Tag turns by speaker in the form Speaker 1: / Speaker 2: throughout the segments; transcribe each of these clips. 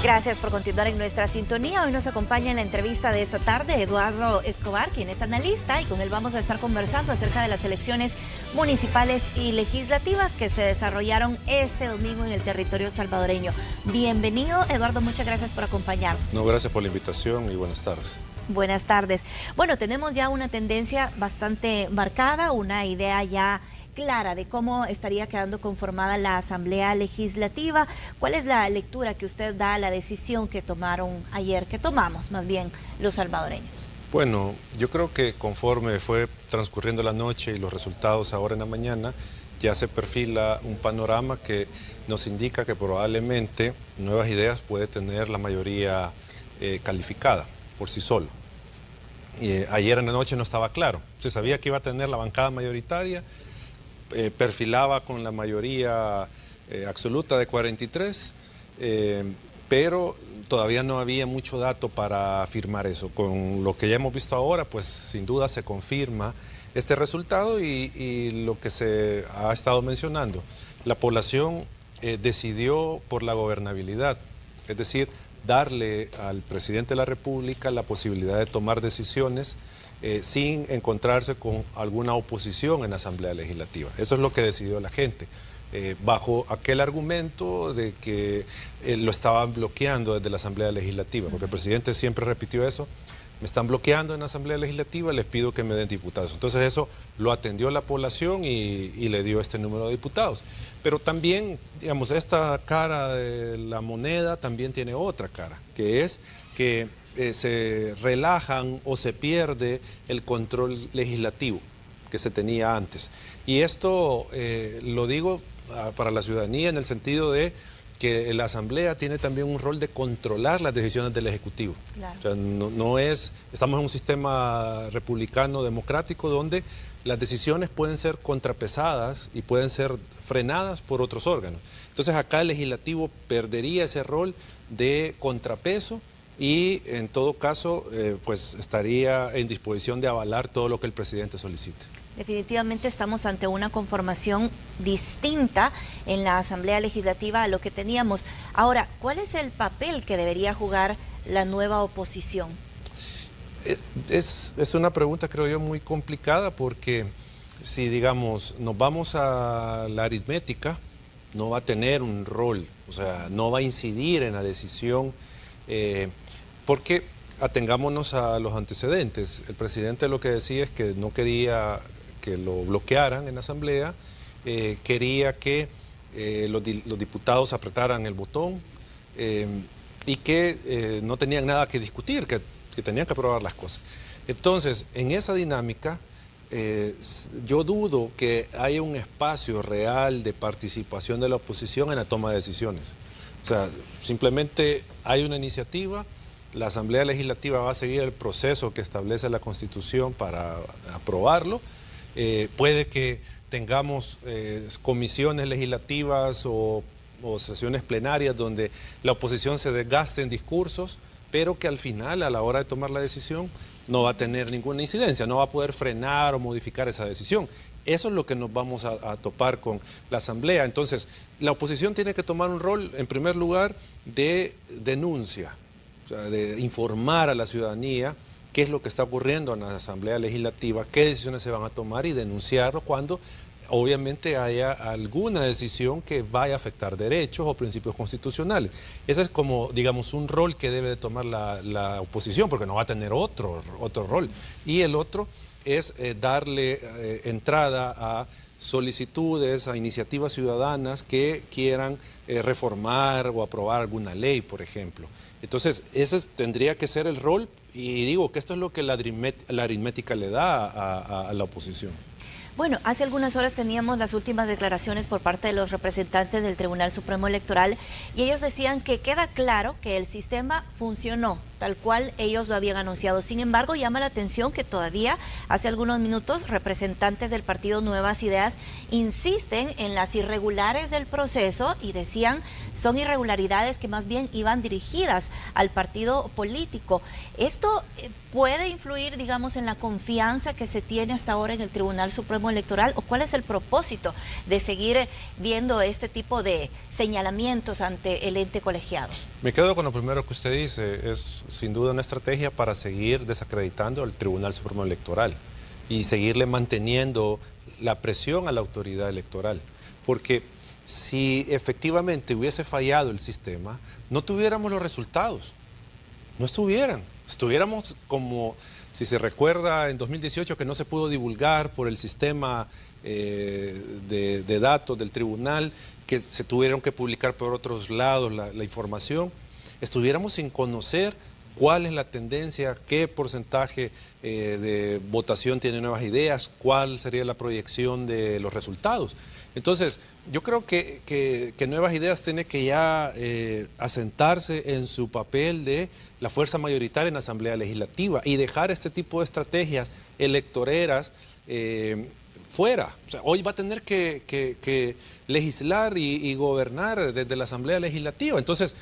Speaker 1: Gracias por continuar en nuestra sintonía. Hoy nos acompaña en la entrevista de esta tarde Eduardo Escobar, quien es analista, y con él vamos a estar conversando acerca de las elecciones municipales y legislativas que se desarrollaron este domingo en el territorio salvadoreño. Bienvenido, Eduardo, muchas gracias por acompañarnos.
Speaker 2: No, gracias por la invitación y buenas tardes.
Speaker 1: Buenas tardes. Bueno, tenemos ya una tendencia bastante marcada, una idea ya clara de cómo estaría quedando conformada la Asamblea Legislativa. ¿Cuál es la lectura que usted da a la decisión que tomaron ayer, que tomamos más bien los salvadoreños?
Speaker 2: Bueno, yo creo que conforme fue transcurriendo la noche y los resultados ahora en la mañana, ya se perfila un panorama que nos indica que probablemente Nuevas Ideas puede tener la mayoría calificada por sí solo. Ayer en la noche no estaba claro, se sabía que iba a tener la bancada mayoritaria, perfilaba con la mayoría absoluta de 43, pero todavía no había mucho dato para afirmar eso. Con lo que ya hemos visto ahora, pues sin duda se confirma este resultado y lo que se ha estado mencionando. La población decidió por la gobernabilidad, es decir, darle al presidente de la República la posibilidad de tomar decisiones sin encontrarse con alguna oposición en la Asamblea Legislativa. Eso es lo que decidió la gente, bajo aquel argumento de que lo estaban bloqueando desde la Asamblea Legislativa, porque el presidente siempre repitió eso: me están bloqueando en la Asamblea Legislativa, les pido que me den diputados. Entonces eso lo atendió la población y le dio este número de diputados. Pero también, digamos, esta cara de la moneda también tiene otra cara, que es que se relajan o se pierde el control legislativo que se tenía antes. Y esto lo digo para la ciudadanía en el sentido de que la Asamblea tiene también un rol de controlar las decisiones del Ejecutivo. Claro. O sea, estamos en un sistema republicano democrático donde las decisiones pueden ser contrapesadas y pueden ser frenadas por otros órganos. Entonces acá el Legislativo perdería ese rol de contrapeso y en todo caso pues estaría en disposición de avalar todo lo que el presidente solicite.
Speaker 1: Definitivamente estamos ante una conformación distinta en la Asamblea Legislativa a lo que teníamos. Ahora, ¿cuál es el papel que debería jugar la nueva oposición?
Speaker 2: Es una pregunta, creo yo, muy complicada, porque si, digamos, nos vamos a la aritmética, no va a tener un rol, o sea, no va a incidir en la decisión, porque atengámonos a los antecedentes. El presidente lo que decía es que no quería que lo bloquearan en la Asamblea, quería que los diputados apretaran el botón y que no tenían nada que discutir, que tenían que aprobar las cosas. Entonces, en esa dinámica, yo dudo que haya un espacio real de participación de la oposición en la toma de decisiones. O sea, simplemente hay una iniciativa, la Asamblea Legislativa va a seguir el proceso que establece la Constitución para aprobarlo. Puede que tengamos comisiones legislativas o sesiones plenarias donde la oposición se desgaste en discursos, pero que al final, a la hora de tomar la decisión, no va a tener ninguna incidencia, no va a poder frenar o modificar esa decisión. Eso es lo que nos vamos a topar con la Asamblea. Entonces, la oposición tiene que tomar un rol, en primer lugar, de denuncia, o sea, de informar a la ciudadanía qué es lo que está ocurriendo en la Asamblea Legislativa, qué decisiones se van a tomar y denunciarlo cuando obviamente haya alguna decisión que vaya a afectar derechos o principios constitucionales. Ese es como, digamos, un rol que debe de tomar la oposición, porque no va a tener otro rol. Y el otro es darle entrada a solicitudes, a iniciativas ciudadanas que quieran reformar o aprobar alguna ley, por ejemplo. Entonces, ese tendría que ser el rol, y digo que esto es lo que la aritmética le da a la oposición.
Speaker 1: Bueno, hace algunas horas teníamos las últimas declaraciones por parte de los representantes del Tribunal Supremo Electoral y ellos decían que queda claro que el sistema funcionó tal cual ellos lo habían anunciado. Sin embargo, llama la atención que todavía hace algunos minutos representantes del partido Nuevas Ideas insisten en las irregulares del proceso y decían son irregularidades que más bien iban dirigidas al partido político. ¿Esto puede influir, digamos, en la confianza que se tiene hasta ahora en el Tribunal Supremo Supremo Electoral, o cuál es el propósito de seguir viendo este tipo de señalamientos ante el ente colegiado?
Speaker 2: Me quedo con lo primero que usted dice, es sin duda una estrategia para seguir desacreditando al Tribunal Supremo Electoral y seguirle manteniendo la presión a la autoridad electoral, porque si efectivamente hubiese fallado el sistema, no tuviéramos los resultados, no estuviéramos como, si se recuerda, en 2018 que no se pudo divulgar por el sistema de datos del tribunal, que se tuvieron que publicar por otros lados la información, estuviéramos sin conocer cuál es la tendencia, qué porcentaje de votación tiene Nuevas Ideas, cuál sería la proyección de los resultados. Entonces, yo creo que Nuevas Ideas tiene que ya asentarse en su papel de la fuerza mayoritaria en la Asamblea Legislativa y dejar este tipo de estrategias electoreras fuera. O sea, hoy va a tener que legislar y gobernar desde la Asamblea Legislativa. Entonces,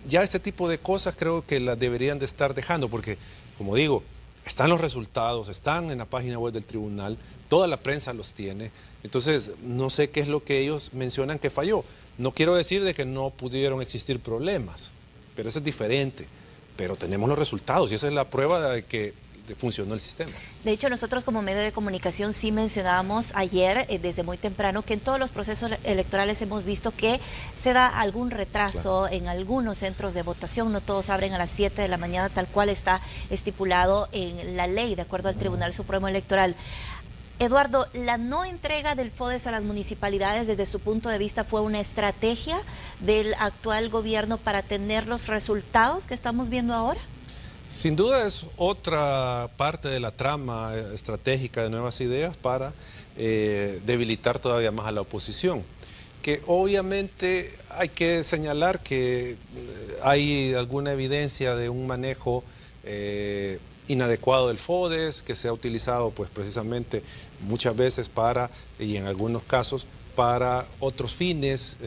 Speaker 2: ya este tipo de cosas creo que las deberían de estar dejando, porque, como digo, están los resultados, están en la página web del tribunal, toda la prensa los tiene. Entonces, no sé qué es lo que ellos mencionan que falló. No quiero decir de que no pudieron existir problemas, pero eso es diferente. Pero tenemos los resultados y esa es la prueba de que funcionó el sistema.
Speaker 1: De hecho, nosotros como medio de comunicación sí mencionábamos ayer, desde muy temprano, que en todos los procesos electorales hemos visto que se da algún retraso en algunos centros de votación. No todos abren a las 7 de la mañana, tal cual está estipulado en la ley, de acuerdo al Tribunal Supremo Electoral. Eduardo, ¿la no entrega del FODES a las municipalidades desde su punto de vista fue una estrategia del actual gobierno para tener los resultados que estamos viendo ahora?
Speaker 2: Sin duda es otra parte de la trama estratégica de Nuevas Ideas para debilitar todavía más a la oposición. Que obviamente hay que señalar que hay alguna evidencia de un manejo inadecuado del FODES, que se ha utilizado pues precisamente muchas veces para, y en algunos casos, para otros fines,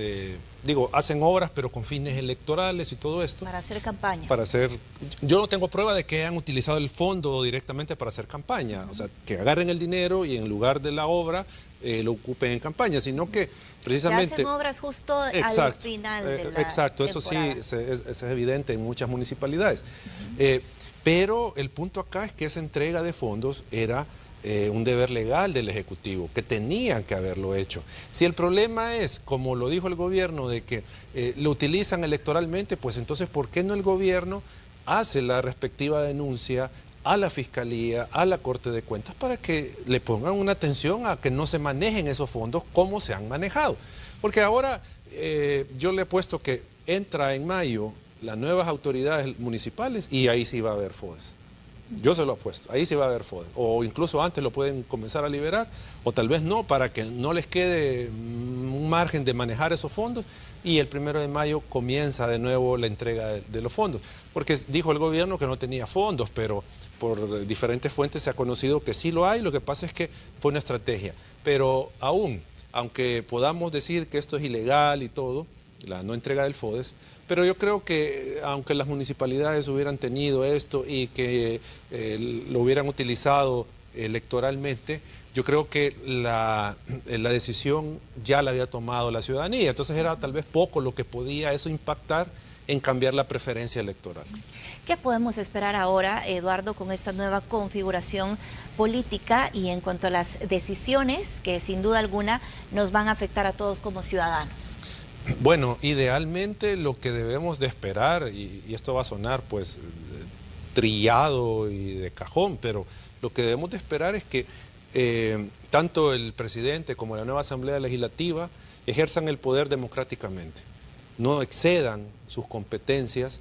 Speaker 2: hacen obras pero con fines electorales y todo esto.
Speaker 1: Para hacer campaña.
Speaker 2: Yo no tengo prueba de que hayan utilizado el fondo directamente para hacer campaña, o sea, que agarren el dinero y en lugar de la obra lo ocupen en campaña, sino que precisamente...
Speaker 1: Que hacen obras justo al final de la
Speaker 2: Exacto, eso
Speaker 1: temporada.
Speaker 2: sí es evidente en muchas municipalidades. Pero el punto acá es que esa entrega de fondos era un deber legal del Ejecutivo, que tenían que haberlo hecho. Si el problema es, como lo dijo el gobierno, de que lo utilizan electoralmente, pues entonces, ¿por qué no el gobierno hace la respectiva denuncia a la Fiscalía, a la Corte de Cuentas, para que le pongan una atención a que no se manejen esos fondos como se han manejado? Porque ahora yo le he puesto que entra en mayo las nuevas autoridades municipales y ahí sí va a haber FODES. Yo se lo apuesto, ahí sí va a haber FODES, o incluso antes lo pueden comenzar a liberar, o tal vez no, para que no les quede un margen de manejar esos fondos, y el 1 de mayo comienza de nuevo la entrega de los fondos, porque dijo el gobierno que no tenía fondos, pero por diferentes fuentes se ha conocido que sí lo hay. Lo que pasa es que fue una estrategia, pero aunque podamos decir que esto es ilegal y todo, la no entrega del FODES, pero yo creo que aunque las municipalidades hubieran tenido esto y que lo hubieran utilizado electoralmente, yo creo que la decisión ya la había tomado la ciudadanía, entonces era tal vez poco lo que podía eso impactar en cambiar la preferencia electoral.
Speaker 1: ¿Qué podemos esperar ahora, Eduardo, con esta nueva configuración política y en cuanto a las decisiones que sin duda alguna nos van a afectar a todos como ciudadanos?
Speaker 2: Bueno, idealmente lo que debemos de esperar, y esto va a sonar pues trillado y de cajón, pero lo que debemos de esperar es que tanto el presidente como la nueva Asamblea Legislativa ejerzan el poder democráticamente, no excedan sus competencias,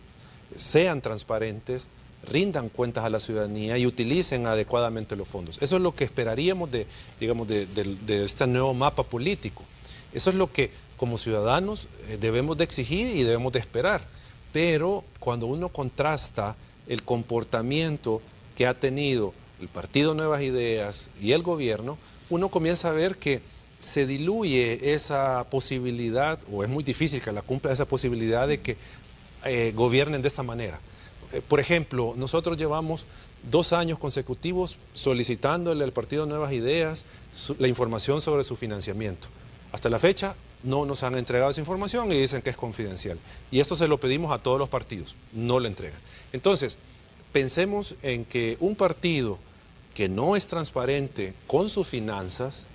Speaker 2: sean transparentes, rindan cuentas a la ciudadanía y utilicen adecuadamente los fondos. Eso es lo que esperaríamos de este nuevo mapa político. Eso es lo que como ciudadanos debemos de exigir y debemos de esperar. Pero cuando uno contrasta el comportamiento que ha tenido el Partido Nuevas Ideas y el gobierno, uno comienza a ver que se diluye esa posibilidad, o es muy difícil que la cumpla esa posibilidad de que gobiernen de esta manera. Por ejemplo, nosotros llevamos 2 años consecutivos solicitándole al Partido Nuevas Ideas la información sobre su financiamiento. Hasta la fecha no nos han entregado esa información y dicen que es confidencial. Y esto se lo pedimos a todos los partidos, no lo entregan. Entonces, pensemos en que un partido que no es transparente con sus finanzas,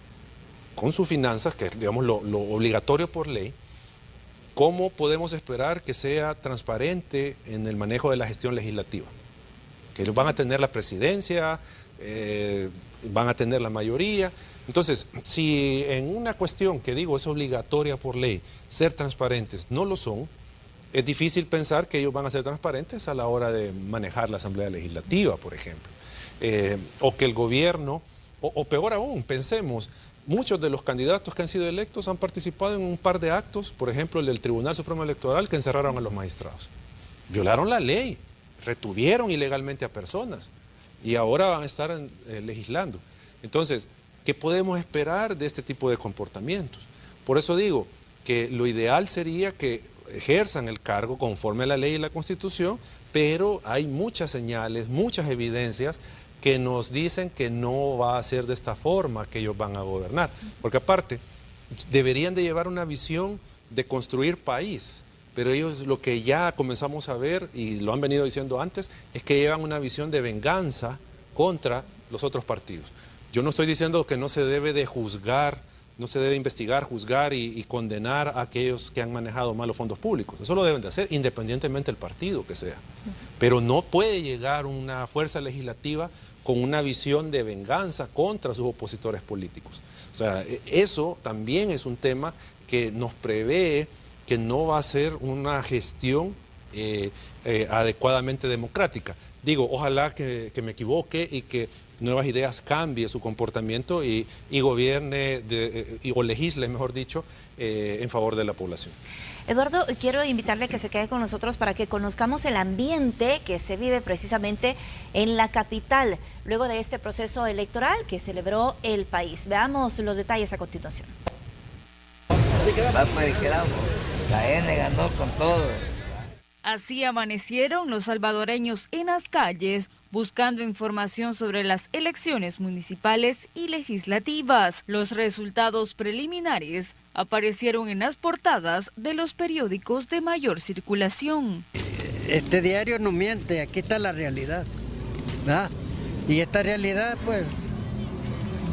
Speaker 2: que es, digamos, lo obligatorio por ley, ¿cómo podemos esperar que sea transparente en el manejo de la gestión legislativa? Que van a tener la presidencia, van a tener la mayoría. Entonces, si en una cuestión que digo es obligatoria por ley, ser transparentes no lo son, es difícil pensar que ellos van a ser transparentes a la hora de manejar la Asamblea Legislativa, por ejemplo. O que el gobierno, o peor aún, pensemos, muchos de los candidatos que han sido electos han participado en un par de actos, por ejemplo el del Tribunal Supremo Electoral, que encerraron a los magistrados. Violaron la ley, retuvieron ilegalmente a personas y ahora van a estar legislando. Entonces, ¿qué podemos esperar de este tipo de comportamientos? Por eso digo que lo ideal sería que ejerzan el cargo conforme a la ley y la Constitución, pero hay muchas señales, muchas evidencias que nos dicen que no va a ser de esta forma que ellos van a gobernar. Porque aparte, deberían de llevar una visión de construir país, pero ellos lo que ya comenzamos a ver, y lo han venido diciendo antes, es que llevan una visión de venganza contra los otros partidos. Yo no estoy diciendo que no se debe de juzgar, no se debe investigar, juzgar y condenar a aquellos que han manejado mal los fondos públicos. Eso lo deben de hacer independientemente del partido que sea. Pero no puede llegar una fuerza legislativa con una visión de venganza contra sus opositores políticos. O sea, eso también es un tema que nos prevé que no va a ser una gestión adecuadamente democrática. Digo, ojalá que me equivoque y que Nuevas Ideas cambie su comportamiento y gobierne o legisle, mejor dicho, en favor de la población.
Speaker 1: Eduardo, quiero invitarle a que se quede con nosotros para que conozcamos el ambiente que se vive precisamente en la capital, luego de este proceso electoral que celebró el país. Veamos los detalles a continuación.
Speaker 3: La N ganó con todo.
Speaker 4: Así amanecieron los salvadoreños en las calles buscando información sobre las elecciones municipales y legislativas. Los resultados preliminares aparecieron en las portadas de los periódicos de mayor circulación.
Speaker 5: Este diario no miente, aquí está la realidad, ¿verdad? Y esta realidad, pues,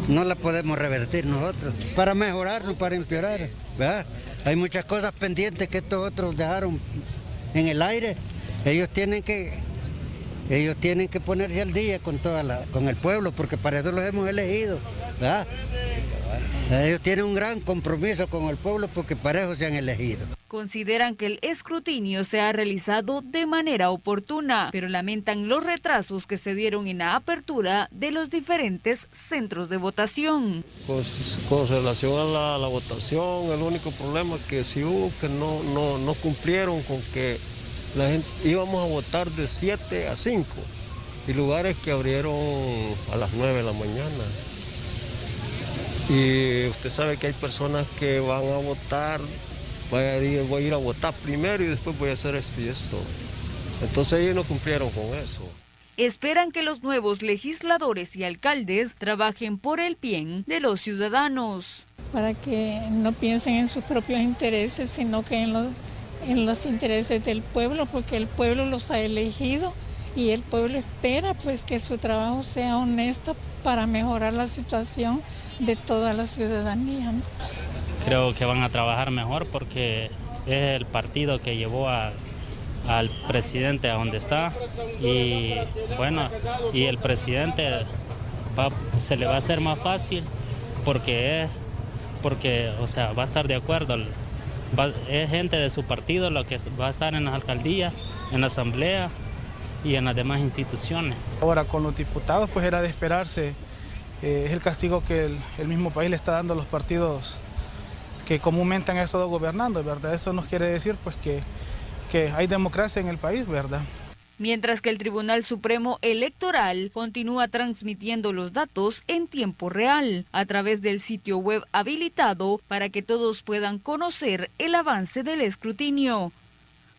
Speaker 5: no la podemos revertir nosotros, para mejorar, no para empeorar, ¿verdad? Hay muchas cosas pendientes que estos otros dejaron en el aire. Ellos tienen que ponerse al día con con el pueblo, porque para eso los hemos elegido, ¿verdad? Ellos tienen un gran compromiso con el pueblo porque para eso se han elegido.
Speaker 4: Consideran que el escrutinio se ha realizado de manera oportuna, pero lamentan los retrasos que se dieron en la apertura de los diferentes centros de votación.
Speaker 6: Pues con relación a la votación, el único problema que sí hubo que no cumplieron con que la gente íbamos a votar de 7 a 5 y lugares que abrieron a las 9 de la mañana. Y usted sabe que hay personas que van a votar, voy a ir a votar primero y después voy a hacer esto y esto. Entonces ellos no cumplieron con eso.
Speaker 4: Esperan que los nuevos legisladores y alcaldes trabajen por el bien de los ciudadanos.
Speaker 7: Para que no piensen en sus propios intereses, sino que en los intereses del pueblo, porque el pueblo los ha elegido y el pueblo espera pues que su trabajo sea honesto para mejorar la situación de toda la ciudadanía, ¿no?
Speaker 8: Creo que van a trabajar mejor porque es el partido que llevó al presidente a donde está y bueno, y el presidente se le va a hacer más fácil porque o sea, va a estar de acuerdo, es gente de su partido lo que va a estar en las alcaldías, en la asamblea y en las demás instituciones.
Speaker 9: Ahora con los diputados pues era de esperarse. Es el castigo que el mismo país le está dando a los partidos que comúnmente han estado gobernando, ¿verdad? Eso nos quiere decir pues que hay democracia en el país, ¿verdad?
Speaker 4: Mientras que el Tribunal Supremo Electoral continúa transmitiendo los datos en tiempo real a través del sitio web habilitado para que todos puedan conocer el avance del escrutinio.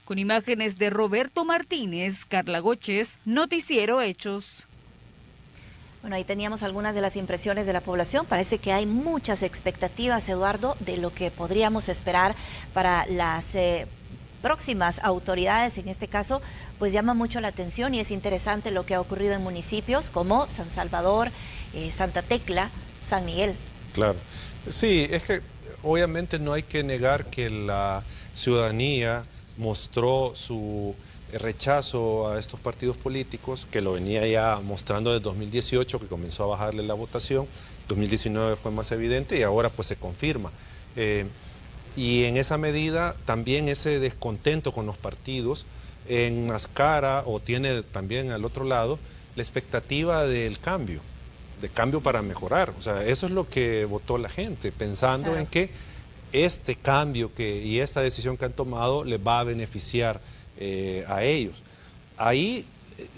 Speaker 4: Con imágenes de Roberto Martínez, Carla Goches, Noticiero Hechos.
Speaker 1: Bueno, ahí teníamos algunas de las impresiones de la población. Parece que hay muchas expectativas, Eduardo, de lo que podríamos esperar para las próximas autoridades. En este caso, pues llama mucho la atención y es interesante lo que ha ocurrido en municipios como San Salvador, Santa Tecla, San Miguel.
Speaker 2: Claro. Sí, es que obviamente no hay que negar que la ciudadanía mostró su rechazo a estos partidos políticos, que lo venía ya mostrando desde 2018, que comenzó a bajarle la votación. 2019 fue más evidente y ahora pues se confirma. Y en esa medida también ese descontento con los partidos enmascara o tiene también al otro lado la expectativa del cambio, de cambio para mejorar. O sea, eso es lo que votó la gente, pensando en que este cambio y esta decisión que han tomado les va a beneficiar a ellos. Ahí,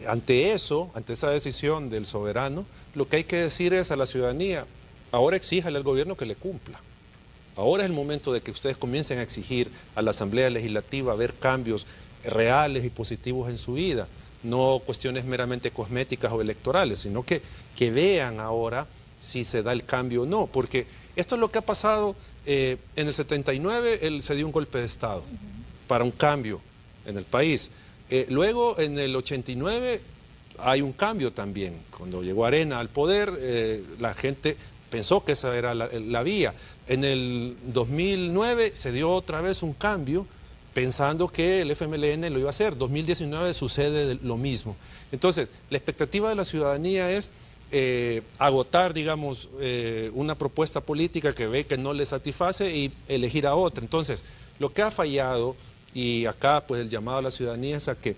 Speaker 2: ante esa decisión del soberano, lo que hay que decir es a la ciudadanía, ahora exíjale al gobierno que le cumpla. Ahora es el momento de que ustedes comiencen a exigir a la Asamblea Legislativa ver cambios reales y positivos en su vida, no cuestiones meramente cosméticas o electorales, sino que vean ahora si se da el cambio o no, porque esto es lo que ha pasado en el 79, se dio un golpe de Estado para un cambio en el país. Luego, en el 89, hay un cambio también. Cuando llegó Arena al poder, la gente pensó que esa era la vía. En el 2009 se dio otra vez un cambio, pensando que el FMLN lo iba a hacer. 2019 sucede lo mismo. Entonces, la expectativa de la ciudadanía es agotar, digamos, una propuesta política que ve que no le satisface y elegir a otra. Entonces, lo que ha fallado, y acá pues el llamado a la ciudadanía es a que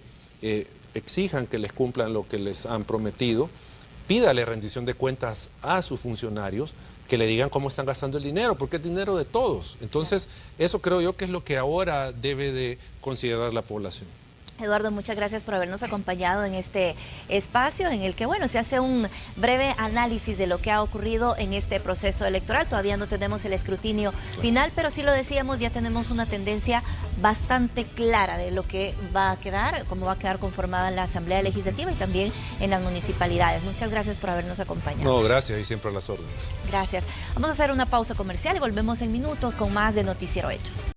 Speaker 2: exijan que les cumplan lo que les han prometido, pídale rendición de cuentas a sus funcionarios, que le digan cómo están gastando el dinero, porque es dinero de todos. Entonces, eso creo yo que es lo que ahora debe de considerar la población.
Speaker 1: Eduardo, muchas gracias por habernos acompañado en este espacio en el que, bueno, se hace un breve análisis de lo que ha ocurrido en este proceso electoral. Todavía no tenemos el escrutinio final, pero sí lo decíamos, ya tenemos una tendencia bastante clara de lo que va a quedar, cómo va a quedar conformada la Asamblea Legislativa y también en las municipalidades. Muchas gracias por habernos acompañado.
Speaker 2: No, gracias y siempre a las órdenes.
Speaker 1: Gracias. Vamos a hacer una pausa comercial y volvemos en minutos con más de Noticiero Hechos.